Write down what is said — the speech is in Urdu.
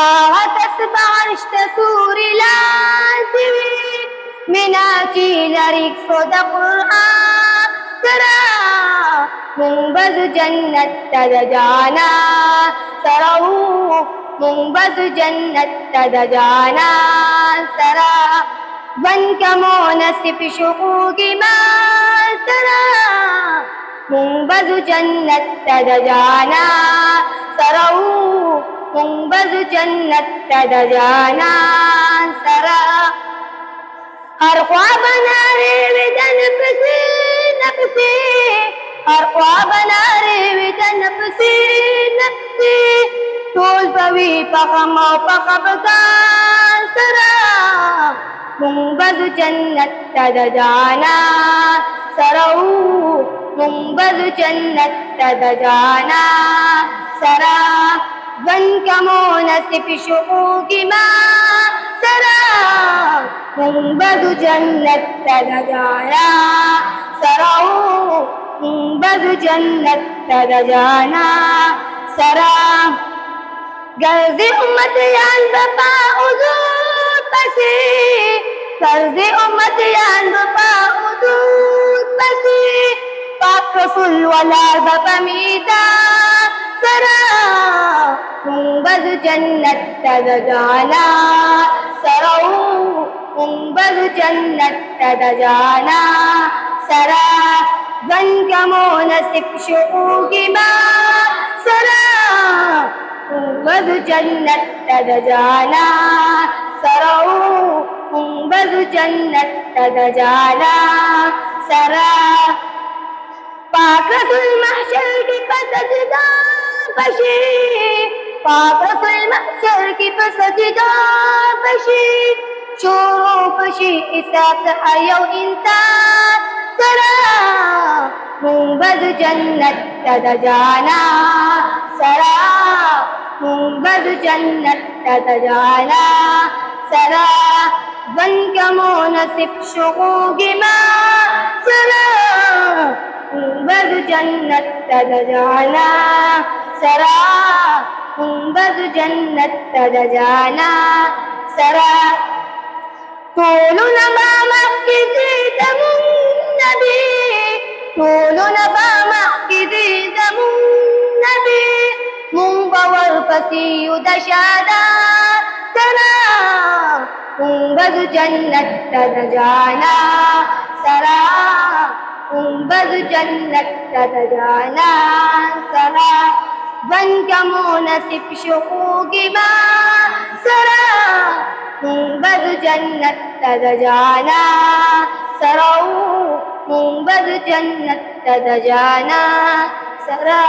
آغت سوری لازمی مناچی لریک صد قرآن سرا، منبذ جنت تد جانا سرو، منبذ جنت تد جانا سرا، بن کمو نصف شقوق ما سرا، منبذ جنت تد جانا سرو، منبذ جنت تد جانا سرا، ہر خواب نارے ودن پسی نفسی، ہر خواب نارے ودن پسی نفسی، ٹول پوی پخم و پخبگان سرا، منبذ جنت تد جانا سرو، منبذ جنت تد جانا سرا، بن کمو نصف شقوق ما سرا، منبذ جنت تد جانا سرو، منبذ جنت تد جانا سرا، غرض امت یان بپا حضور پسی، غرض امت یان بپا حضور پسی، پاک رسول والا بپا میدا سرا، منبذ جنت تد جانا سرو، منبذ جنت تد جانا سرا، بن کمو نصف شقوق ما سرا، منبذ جنت تد جانا سرو، منبذ جنت تد جانا سرا، پاک رسول محشر کی پسجدہ بشی، پاک رسول محشر کی پسجدہ بشی، شورو بشی حساب ایو انسان سرا، منبذ جنت تد جانا سرا، منبذ جنت تد جانا سرا، بن کمو نصف شقوق ما سرا، منبذ جنت تد جانا سرا، منبذ جنت تد جانا سرا، طول نبا مخکزی دمون نبی، طول نبا مخکزی دمون نبی، منبور پسیو دشادا سرا، منبذ جنت تد جانا سرا، منبذ جنت تد جانا سرا، بن کمو نصف شقوق ما سرا، منبذ جنت تد جانا سرو، منبذ جنت تد جانا سرا.